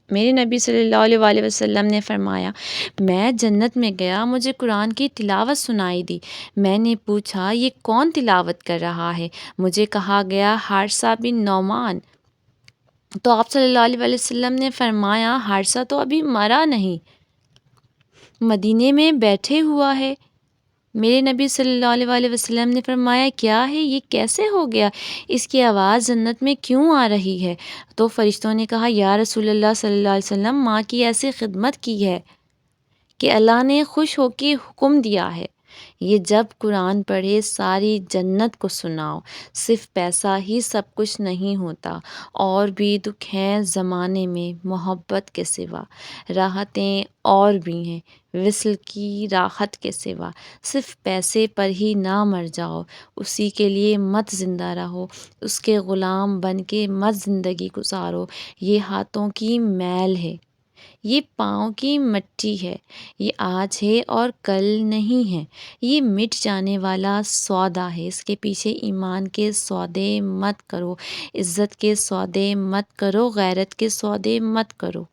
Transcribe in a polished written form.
میرے نبی صلی اللہ علیہ وآلہ وسلم نے فرمایا، میں جنت میں گیا، مجھے قرآن کی تلاوت سنائی دی۔ میں نے پوچھا یہ کون تلاوت کر رہا ہے؟ مجھے کہا گیا حارثہ بن نعمان۔ تو آپ صلی اللہ علیہ وآلہ وسلم نے فرمایا حارثہ تو ابھی مرا نہیں، مدینے میں بیٹھے ہوا ہے۔ میرے نبی صلی اللہ علیہ وآلہ وسلم نے فرمایا کیا ہے یہ، کیسے ہو گیا، اس کی آواز جنت میں کیوں آ رہی ہے؟ تو فرشتوں نے کہا یا رسول اللہ صلی اللہ علیہ وسلم، ماں کی ایسی خدمت کی ہے کہ اللہ نے خوش ہو کے حکم دیا ہے یہ جب قرآن پڑھے ساری جنت کو سناؤ۔ صرف پیسہ ہی سب کچھ نہیں ہوتا، اور بھی دکھ ہیں زمانے میں محبت کے سوا، راحتیں اور بھی ہیں وصل کی راحت کے سوا۔ صرف پیسے پر ہی نہ مر جاؤ، اسی کے لیے مت زندہ رہو، اس کے غلام بن کے مت زندگی گزارو۔ یہ ہاتھوں کی میل ہے، یہ پاؤں کی مٹی ہے، یہ آج ہے اور کل نہیں ہے، یہ مٹ جانے والا سودا ہے۔ اس کے پیچھے ایمان کے سودے مت کرو، عزت کے سودے مت کرو، غیرت کے سودے مت کرو۔